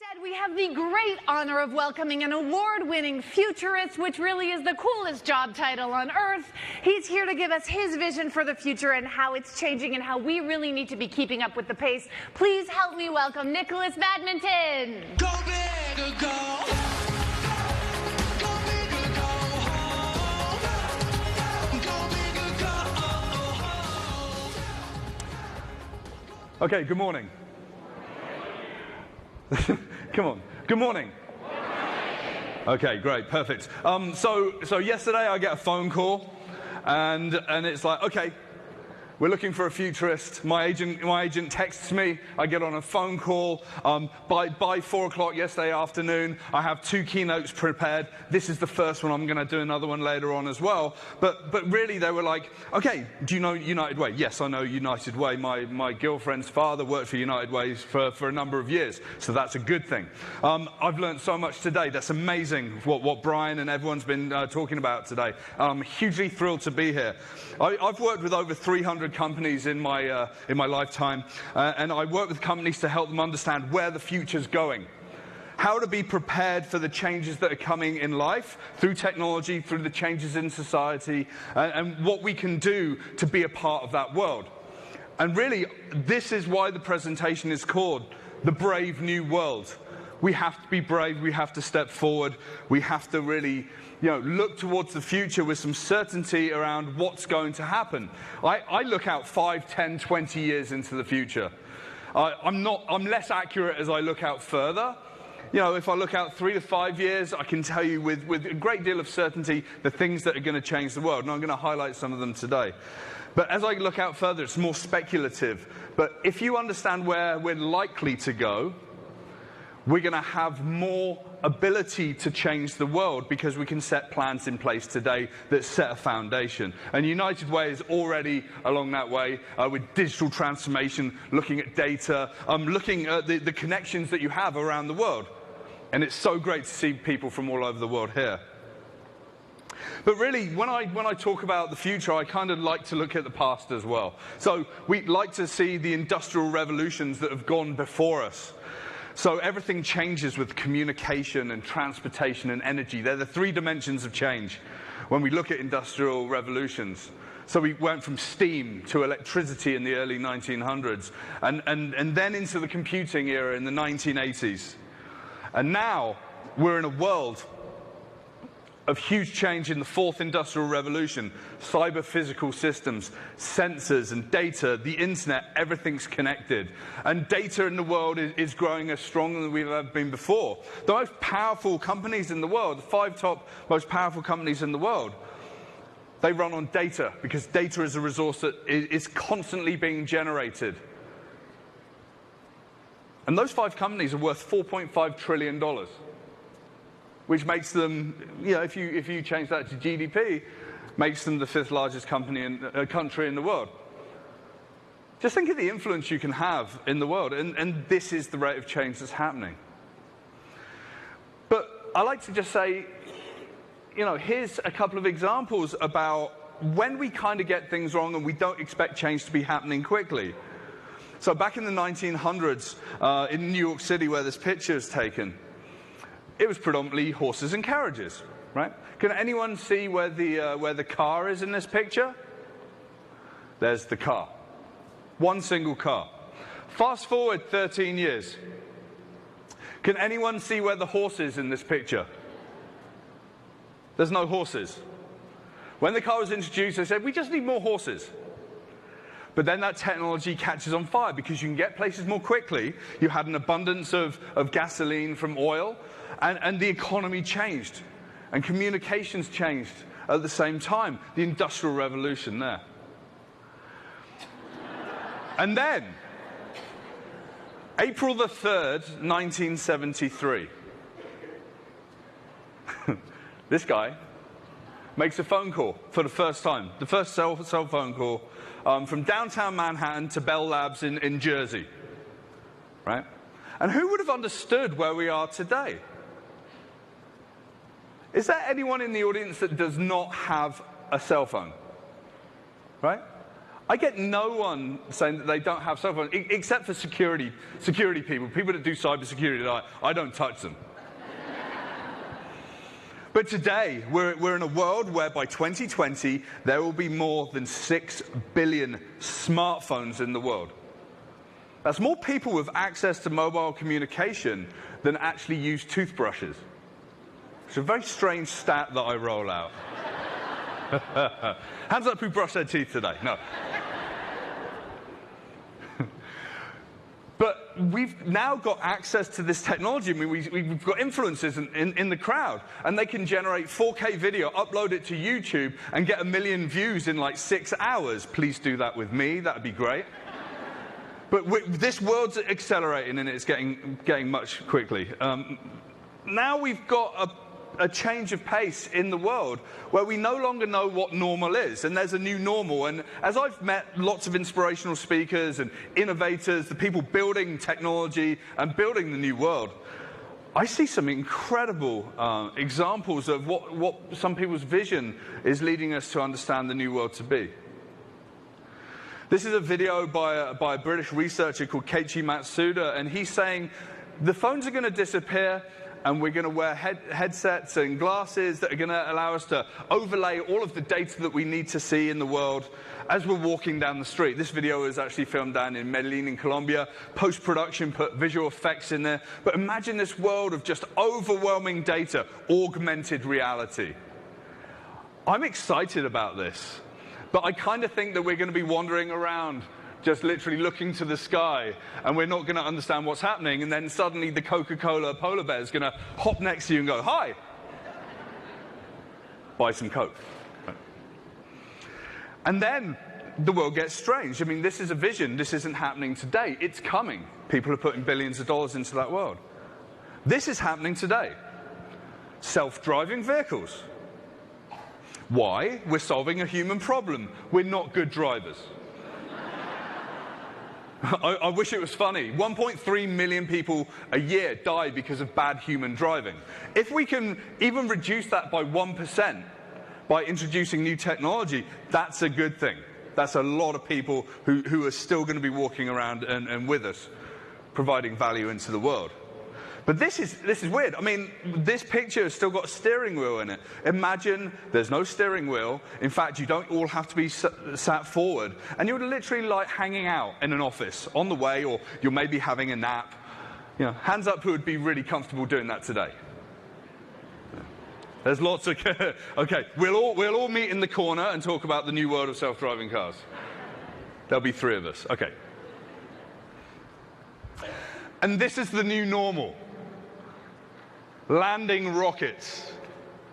Instead, we have the great honor of welcoming an award-winning futurist, which really is the coolest job title on Earth. He's here to give us his vision for the future and how it's changing and how we really need to be keeping up with the pace. Please help me welcome Nikolas Badminton. Go big or go home. Go big or go home. Go big or go home. Okay, good morning. Come on. Good morning. Okay, great, perfect. So yesterday I get a phone call, and it's like, okay, we're looking for a futurist. My agent texts me. I get on a phone call. By 4 o'clock yesterday afternoon, I have 2 keynotes prepared. This is the first one. I'm going to do another one later on as well. But really, they were like, okay, do you know United Way? Yes, I know United Way. My girlfriend's father worked for United Way for a number of years, so that's a good thing. I've learned so much today. That's amazing what Brian and everyone's been talking about today. I'm hugely thrilled to be here. I've worked with over 300 companies in my lifetime, and I work with companies to help them understand where the future's going, how to be prepared for the changes that are coming in life through technology, through the changes in society, and what we can do to be a part of that world. And really, this is why the presentation is called The Brave New World. We have to be brave, we have to step forward, we have to really look towards the future with some certainty around what's going to happen. I look out 5, 10, 20 years into the future. I'm less accurate as I look out further. If I look out 3 to 5 years, I can tell you with a great deal of certainty the things that are going to change the world, and I'm going to highlight some of them today. But as I look out further, it's more speculative. But if you understand where we're likely to go, we're going to have more ability to change the world because we can set plans in place today that set a foundation. And United Way is already along that way with digital transformation, looking at data, looking at the connections that you have around the world. And it's so great to see people from all over the world here. But really, when I talk about the future, I kind of like to look at the past as well. So we like to see the industrial revolutions that have gone before us. So everything changes with communication and transportation and energy. They're the 3 dimensions of change when we look at industrial revolutions. So we went from steam to electricity in the early 1900s, and then into the computing era in the 1980s. And now we're in a world of huge change in the 4th industrial revolution. Cyber physical systems, sensors and data, the internet, everything's connected. And data in the world is growing as strong as we've ever been before. The most powerful companies in the world, the 5 top most powerful companies in the world, they run on data because data is a resource that is constantly being generated. And those 5 companies are worth $4.5 trillion. Which makes them, if you change that to GDP, makes them the 5th largest country in the world. Just think of the influence you can have in the world, and this is the rate of change that's happening. But I like to just say, here's a couple of examples about when we kind of get things wrong and we don't expect change to be happening quickly. So back in the 1900s, in New York City, where this picture is taken, it was predominantly horses and carriages, right? Can anyone see where the car is in this picture? There's the car. One single car. Fast forward 13 years. Can anyone see where the horse is in this picture? There's no horses. When the car was introduced, they said, we just need more horses. But then that technology catches on fire because you can get places more quickly. You had an abundance of gasoline from oil, and the economy changed. And communications changed at the same time. The Industrial Revolution there. And then, April the 3rd, 1973. This guy makes a phone call for the first time. The first cell phone call from downtown Manhattan to Bell Labs in Jersey. Right? And who would have understood where we are today? Is there anyone in the audience that does not have a cell phone? Right? I get no one saying that they don't have cell phones, except for security people that do cybersecurity. I don't touch them. But today, we're in a world where by 2020, there will be more than 6 billion smartphones in the world. That's more people with access to mobile communication than actually use toothbrushes. It's a very strange stat that I roll out. Hands up who brushed their teeth today. No. But we've now got access to this technology. I mean, we've got influencers in the crowd, and they can generate 4K video, upload it to YouTube, and get 1 million views in like 6 hours. Please do that with me. That would be great. But this world's accelerating, and it's getting much quickly. Now we've got a change of pace in the world where we no longer know what normal is, and there's a new normal. And as I've met lots of inspirational speakers and innovators, the people building technology and building the new world, I see some incredible examples of what some people's vision is leading us to understand the new world to be. This is a video by a British researcher called Keiichi Matsuda, and he's saying the phones are going to disappear, and we're going to wear headsets and glasses that are going to allow us to overlay all of the data that we need to see in the world as we're walking down the street. This video was actually filmed down in Medellin in Colombia. Post-production put visual effects in there. But imagine this world of just overwhelming data, augmented reality. I'm excited about this, but I kind of think that we're going to be wandering around just literally looking to the sky, and we're not going to understand what's happening, and then suddenly the Coca-Cola polar bear is going to hop next to you and go, "Hi, buy some Coke." And then the world gets strange. I mean, this is a vision. This isn't happening today. It's coming. People are putting billions of dollars into that world. This is happening today. Self-driving vehicles. Why? We're solving a human problem. We're not good drivers. I wish it was funny. 1.3 million people a year die because of bad human driving. If we can even reduce that by 1% by introducing new technology, that's a good thing. That's a lot of people who are still going to be walking around and with us, providing value into the world. But this is weird. I mean, this picture has still got a steering wheel in it. Imagine there's no steering wheel. In fact, you don't all have to be sat forward. And you're literally like hanging out in an office on the way, or you're maybe having a nap. You know, hands up who would be really comfortable doing that today. There's lots of... Okay, we'll all meet in the corner and talk about the new world of self-driving cars. There'll be 3 of us. Okay. And this is the new normal. Landing rockets,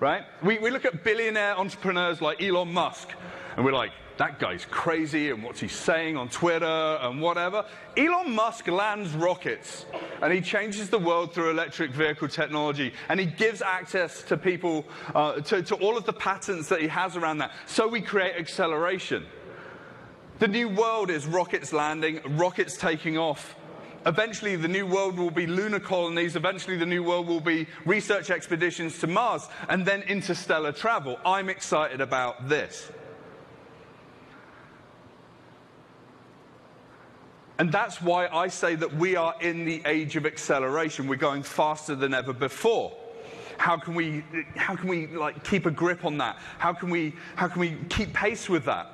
right? We look at billionaire entrepreneurs like Elon Musk, and we're like, that guy's crazy, and what's he saying on Twitter, and whatever. Elon Musk lands rockets, and he changes the world through electric vehicle technology, and he gives access to people, to all of the patents that he has around that, so we create acceleration. The new world is rockets landing, rockets taking off. Eventually, the new world will be lunar colonies. Eventually, the new world will be research expeditions to Mars, and then interstellar travel. I'm excited about this. And that's why I say that we are in the age of acceleration. We're going faster than ever before. How can we like keep a grip on that? How can we keep pace with that?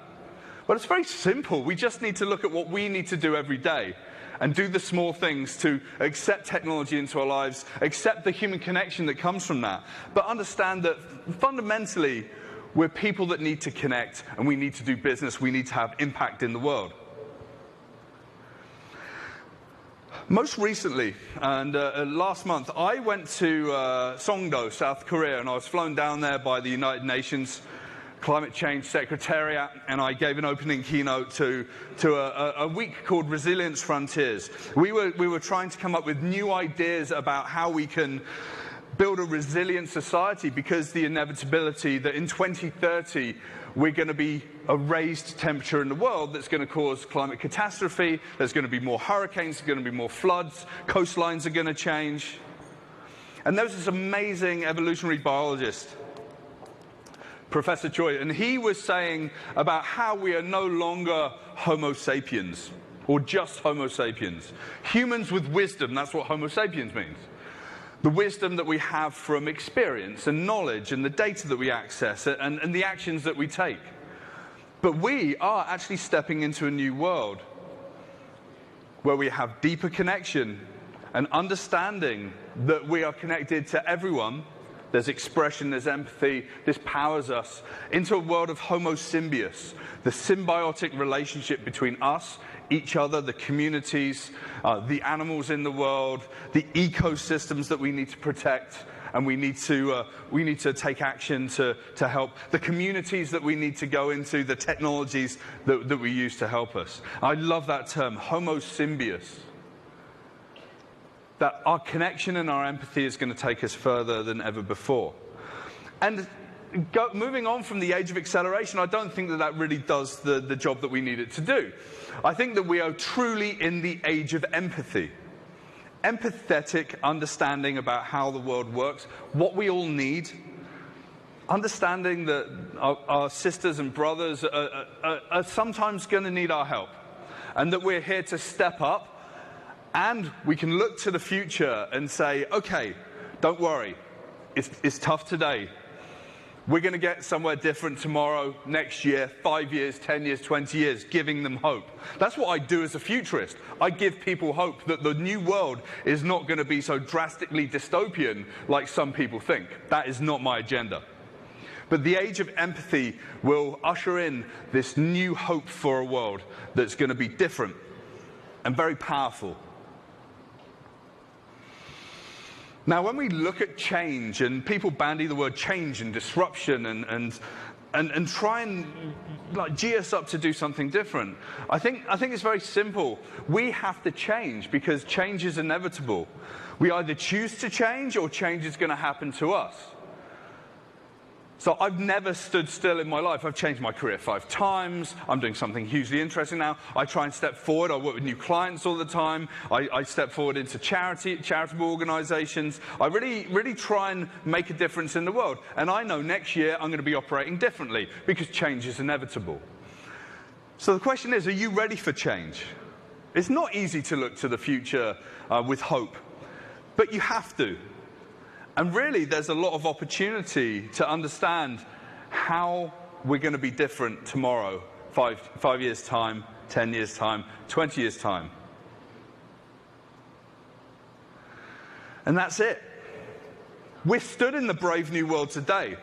Well, it's very simple. We just need to look at what we need to do every day, and do the small things to accept technology into our lives, accept the human connection that comes from that, but understand that fundamentally, we're people that need to connect, and we need to do business, we need to have impact in the world. Most recently, and last month, I went to Songdo, South Korea, and I was flown down there by the United Nations Climate Change Secretariat, and I gave an opening keynote to a week called Resilience Frontiers. We were trying to come up with new ideas about how we can build a resilient society, because the inevitability that in 2030 we're going to be a raised temperature in the world that's going to cause climate catastrophe. There's going to be more hurricanes, there's going to be more floods, coastlines are going to change. And there was this amazing evolutionary biologist Professor Choi, and he was saying about how we are no longer Homo sapiens, or just Homo sapiens. Humans with wisdom, that's what Homo sapiens means. The wisdom that we have from experience and knowledge and the data that we access and the actions that we take. But we are actually stepping into a new world where we have deeper connection and understanding that we are connected to everyone. There's expression, there's empathy. This powers us into a world of homo symbios, the symbiotic relationship between us, each other, the communities, the animals in the world, the ecosystems that we need to protect, and we need to take action to help, the communities that we need to go into, the technologies that we use to help us. I love that term, homo symbios. That our connection and our empathy is going to take us further than ever before. And moving on from the age of acceleration, I don't think that really does the job that we need it to do. I think that we are truly in the age of empathy. Empathetic understanding about how the world works, what we all need, understanding that our sisters and brothers are sometimes going to need our help, and that we're here to step up. And we can look to the future and say, okay, don't worry, it's tough today. We're going to get somewhere different tomorrow, next year, 5 years, 10 years, 20 years, giving them hope. That's what I do as a futurist. I give people hope that the new world is not going to be so drastically dystopian like some people think. That is not my agenda. But the age of empathy will usher in this new hope for a world that's going to be different and very powerful. Now, when we look at change, and people bandy the word change and disruption and try and gee us up to do something different, I think it's very simple. We have to change because change is inevitable. We either choose to change or change is going to happen to us. So I've never stood still in my life. I've changed my career 5 times. I'm doing something hugely interesting now. I try and step forward. I work with new clients all the time. I step forward into charitable organizations. I really try and make a difference in the world. And I know next year I'm going to be operating differently because change is inevitable. So the question is, are you ready for change? It's not easy to look to the future with hope, but you have to. And really, there's a lot of opportunity to understand how we're going to be different tomorrow, 5 years' time, 10 years' time, 20 years' time. And that's it. We're stood in the brave new world today.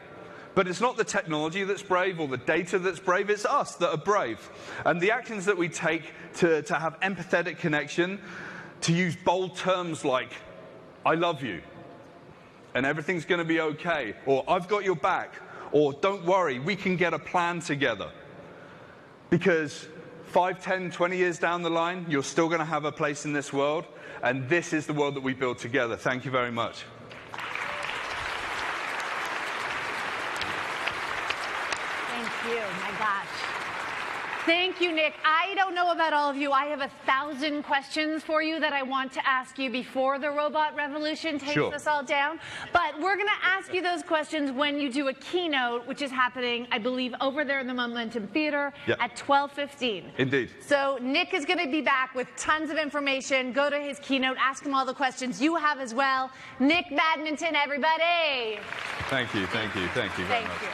But it's not the technology that's brave or the data that's brave, it's us that are brave. And the actions that we take to have empathetic connection, to use bold terms like, I love you, and everything's going to be okay, or I've got your back, or don't worry, we can get a plan together. Because 5, 10, 20 years down the line, you're still going to have a place in this world, and this is the world that we build together. Thank you very much. Thank you, my gosh. Thank you, Nick. I don't know about all of you. I have 1,000 questions for you that I want to ask you before the robot revolution takes us all down. But we're going to ask you those questions when you do a keynote, which is happening, I believe, over there in the Momentum Theater at 12:15. Indeed. So Nick is going to be back with tons of information. Go to his keynote, ask him all the questions you have as well. Nick Badminton, everybody. Thank you very much. Thank you.